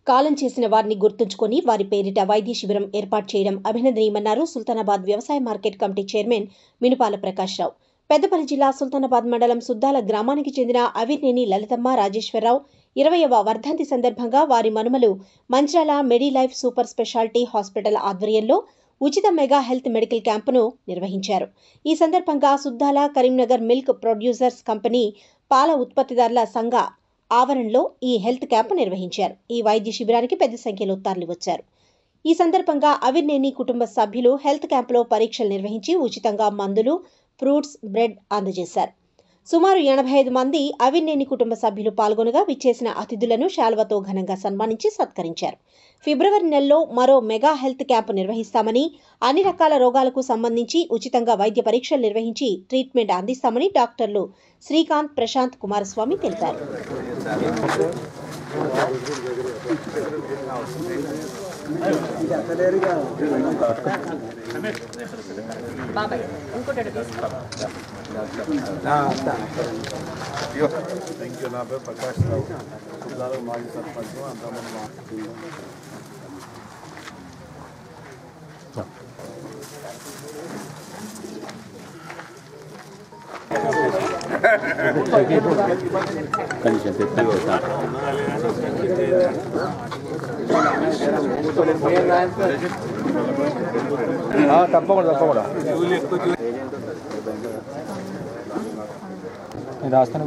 కాలం చేసిన వారిని గుర్తుంచుకొని వారి పేరిట వైద్య శిబిరం ఏర్పాటు చేయడం అభినందనీయమన్నారు సుల్తానాబాద్ వ్యవసాయ market committee chairman Minupala Prakash Rao. Peddapalli జిల్లా సుల్తానాబాద్ మండలం సుద్దాల గ్రామానికి చెందిన అవిర్నేని లలితమ్మ రాజేశ్వరరావు 20వ వర్ధంతి సందర్భంగా వారి మనుమలు మంచిర్యాల మెడిలైఫ్ సూపర్ స్పెషాలిటీ హాస్పిటల్ ఆధ్వర్యంలో ఉచిత మెగా హెల్త్ మెడికల్ క్యాంపును నిర్వహించారు. ఈ సందర్భంగా Suddala Karimnagar milk producers company పాల ఉత్పత్తిదారుల సంఘ ఆవరణలో ఈ హెల్త్ క్యాంపు నిర్వహించారు. ఈ వైద్య శిబిరానికి పెద్ద సంఖ్యలో తరలివచ్చారు. ఈ సందర్భంగా అవిర్నేని కుటుంబ సభ్యులు హెల్త్ క్యాంపులో పరీక్షలు నిర్వహించి ఉచితంగా మందులు, ఫ్రూట్స్, బ్రెడ్ అందజేశారు. సుమారు 85 మంది అవిర్నేని కుటుంబ సభ్యులు పాల్గొనగా విచ్చేసిన అతిథులను శాల్వతో ఘనంగా సన్మానించి సత్కరించారు. ఫిబ్రవరి నెలలో మరో మెగా హెల్త్ క్యాంపు నిర్వహిస్తామని, అన్ని రకాల రోగాలకు సంబంధించి ఉచితంగా వైద్య పరీక్షలు నిర్వహించి ట్రీట్మెంట్ అందిస్తామని డాక్టర్లు శ్రీకాంత్, ప్రశాంత్ కుమారస్వామి తెలిపారు. నా పేరు ప్రకాష్ రావు, సుద్దాల మాజీ సర్పంచ్. అంతమంది తప్పకుండా రాస్తాను.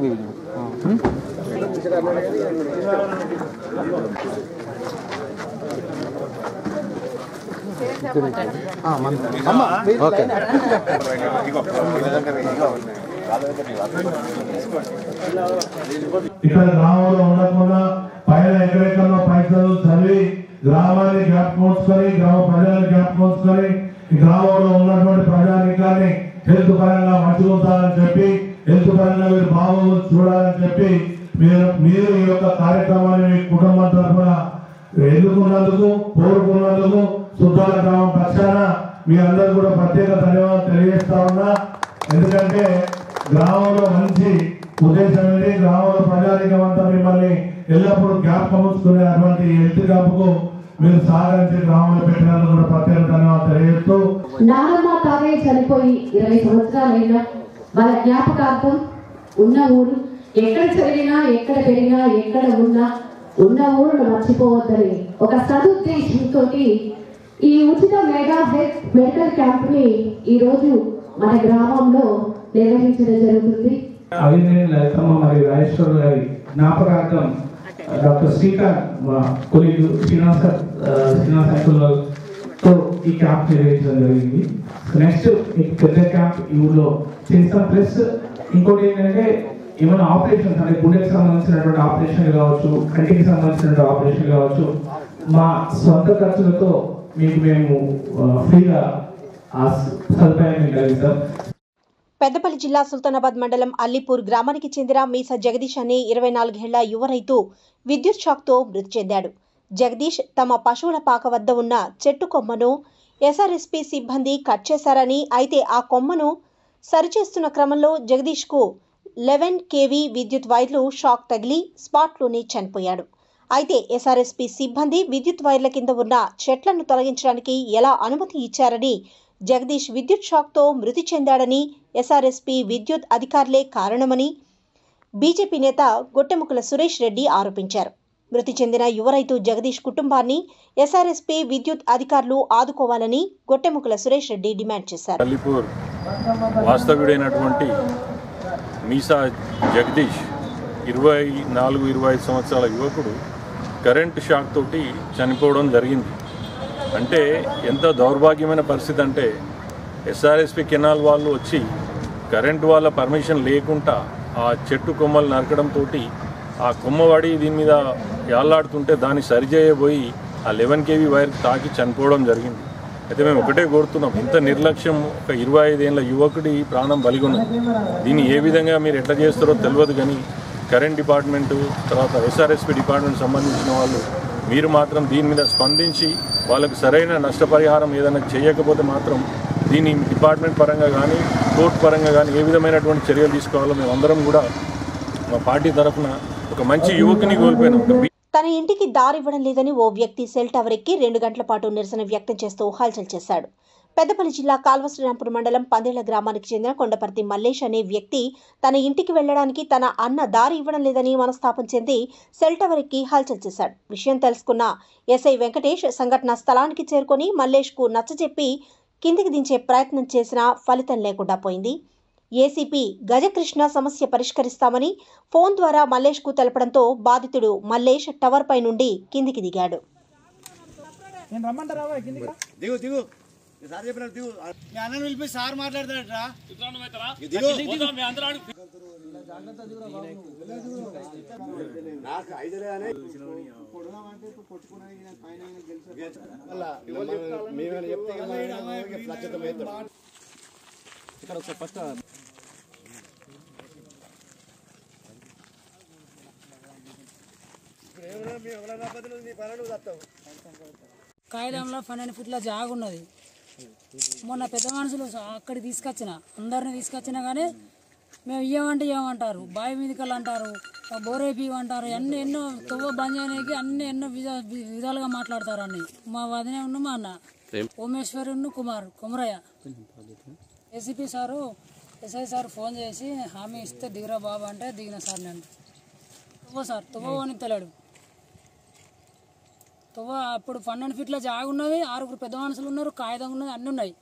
ఇక్కడ గ్రామంలో ఉండకుండా పైన ఎక్కడెక్కడో పైసలు చదివి గ్రామాన్ని జ్ఞాపకొచ్చుకొని, గ్రామ ప్రజలను జ్ఞాపకొచ్చుకొని, ఈ గ్రామంలో ఉన్నటువంటి ప్రజానికాన్ని హెల్త్ పరంగా మంచిగా ఉంచాలని చెప్పి, హెల్త్ పరంగా మీరు బాగోగులు చూడాలని చెప్పి మీరు ఈ యొక్క కార్యక్రమాన్ని మీ కుటుంబం తరఫున ఎన్నుకున్నందుకు, కోరుకున్నందుకు సుద్దాల గ్రామం పక్షాన మీ అందరూ కూడా ప్రత్యేక ధన్యవాదాలు తెలియజేస్తా ఉన్నా. ఎందుకంటే గ్రామంలో మంచి ఉద్దేశం ఇది. గ్రామంలో ప్రజానికం అంతా మిమ్మల్ని ఎల్లప్పుడూ జ్ఞాపకం ఉంచుకునే అటువంటి హెల్త్ క్యాంపుకు మీరు సహకరించి గ్రామంలో పెట్టినందుకు కూడా ప్రత్యేక ధన్యవాదాలు తెలియజేస్తూ, నానమ్మ తాతయ్య చనిపోయి 20 సంవత్సరాలైనా వాళ్ళ జ్ఞాపకార్థం ఉన్న ఊరు ఎక్కడ చదివినా, ఎక్కడ పెరిగినా, ఎక్కడ ఉన్నా ఉన్న ఊరును మర్చిపోవద్దని ఒక సదుద్దేశంతో ఈ ఉచిత మెగా హెల్త్ మెడికల్ క్యాంప్ని ఈరోజు మన గ్రామంలో నిర్వహించడం జరుగుతుంది. అవిర్నేని లలితమ్మ మరియు రాజేశ్వర గారి జ్ఞాపకార్థం డాక్టర్ శ్రీకాంత్ కొలీగు శ్రీనివాసతో ఈ క్యాంప్ నిర్వహించడం జరిగింది. నెక్స్ట్ పెద్ద క్యాంప్ ఈ ఊళ్ళో చేస్తాం. ప్లస్ ఇంకోటి ఏంటంటే ఏమైనా ఆపరేషన్స్ అంటే గుండెకి సంబంధించినటువంటి ఆపరేషన్ కావచ్చు, కంటికి సంబంధించినటువంటి ఆపరేషన్ కావచ్చు, మా సొంత ఖర్చులతో మీకు మేము ఫ్రీగా ఆ సదుపాయాన్ని కలిగిస్తాం. పెద్దపల్లి జిల్లా సుల్తానాబాద్ మండలం అల్లిపూర్ గ్రామానికి చెందిన మీసా జగదీష్ అనే 24 ఏళ్ల యువ రైతు విద్యుత్ షాక్తో మృతి చెందాడు. జగదీష్ తమ పశువుల పాక వద్ద ఉన్న చెట్టు కొమ్మను ఎస్ఆర్ఎస్పీ సిబ్బంది కట్ చేశారని, అయితే ఆ కొమ్మను సరిచేస్తున్న క్రమంలో జగదీష్కు 11 kV విద్యుత్ వైర్లు షాక్ తగిలి స్పాట్లోనే చనిపోయాడు. అయితే ఎస్ఆర్ఎస్పీ సిబ్బంది విద్యుత్ వైర్ల కింద ఉన్న చెట్లను తొలగించడానికి ఎలా అనుమతి ఇచ్చారని, జగదీష్ విద్యుత్ షాక్తో మృతి చెందాడని, ఎస్ఆర్ఎస్పీ విద్యుత్ అధికారులే కారణమని బీజేపీ నేత గొట్టెముక్కల సురేష్ రెడ్డి ఆరోపించారు. మృతి చెందిన యువ రైతు జగదీష్ కుటుంబాన్ని ఎస్ఆర్ఎస్పీ విద్యుత్ అధికారులు ఆదుకోవాలని గొట్టెముక్కల సురేష్ రెడ్డి డిమాండ్ చేశారు. అల్లిపూర్ వాస్తవ్యుడైనటువంటి మీసా జగదీష్ 24-25 సంవత్సరాల యువకుడు కరెంటు షాక్ తోటి చనిపోవడం జరిగింది. అంటే ఎంత దౌర్భాగ్యమైన పరిస్థితి అంటే, ఎస్ఆర్ఎస్పీ కెనాల్ వాళ్ళు వచ్చి కరెంటు వాళ్ళ పర్మిషన్ లేకుండా ఆ చెట్టు కొమ్మలు నరకడంతో ఆ కొమ్మవాడి దీని మీద యాలాడుతుంటే దాన్ని సరిచేయబోయి ఆ 11 kV వైర్ తాకి చనిపోవడం జరిగింది. అయితే మేము ఒకటే కోరుతున్నాం, ఇంత నిర్లక్ష్యం ఒక 25 ఏళ్ళ యువకుడి ప్రాణం బలిగొన్నది. దీన్ని ఏ విధంగా మీరు ఎట్లా చేస్తారో తెలియదు, కానీ కరెంట్ డిపార్ట్మెంటు తర్వాత ఎస్ఆర్ఎస్పీ డిపార్ట్మెంట్ సంబంధించిన వాళ్ళు మీరు మాత్రం దీని మీద స్పందించి వాళ్ళకు సరైన నష్టపరిహారం ఏదైనా చేయకపోతే మాత్రం దీన్ని డిపార్ట్మెంట్ పరంగా కానీ కోర్టు పరంగా కానీ ఏ విధమైనటువంటి చర్యలు తీసుకోవాలో మేమందరం కూడా మా పార్టీ తరఫున ఒక మంచి యువకుని కోల్పోయినాం. తన ఇంటికి దారివ్వడం లేదని ఓ వ్యక్తి సెల్ టవర్ ఎక్కి 2 గంటల పాటు నిరసన వ్యక్తం చేస్తూ హల్చల్ చేశాడు. పెద్దపల్లి జిల్లా కాల్వశ్రీరాంపూర్ మండలం పందేళ్ల గ్రామానికి చెందిన కొండపర్తి మల్లేష్ అనే వ్యక్తి తన ఇంటికి వెళ్లడానికి తన అన్న దారి ఇవ్వడం లేదని మనస్తాపం చెంది సెల్ టవర్ ఎక్కి హల్చల్ చేశాడు. విషయం తెలుసుకున్న ఎస్ఐ వెంకటేష్ సంఘటనా స్థలానికి చేరుకొని మల్లేష్కు నచ్చజెప్పి కిందికి దించే ప్రయత్నం చేసినా ఫలితం లేకుండా పోయింది. ఏసీపీ గజకృష్ణ సమస్య పరిష్కరిస్తామని ఫోన్ ద్వారా మల్లేష్కు తెలపడంతో బాధితుడు మల్లేష్ టవర్ పై నుండి కిందికి దిగాడు. కాయలంలో 12 ఫీట్ల జాగ ఉన్నది. మొన్న పెద్ద మనుషులు అక్కడికి తీసుకొచ్చిన అందరిని తీసుకొచ్చినా కానీ మేము ఇవ్వమంటే ఇవ్వమంటారు, బావి మీదకల్లా అంటారు, బోరేపి అంటారు, అన్ని ఎన్నో తొవ్వ బంద్ చేయడానికి అన్ని ఎన్నో విధాలుగా మాట్లాడతారు. అన్ని మా వదినే ఉన్న మా అన్న Omeshwari Kumaraiah ACP sir SI sir phone చేసి హామీ ఇస్తే దిగరా బాబా అంటే దిగిన సార్ నేను తువ్వ అని తెలియడు. తువ్వ అప్పుడు 12 ఫీట్ల జాగ ఉన్నది, 6 పెద్ద మనుషులు ఉన్నారు, కాగితం ఉన్నది, అన్నీ ఉన్నాయి.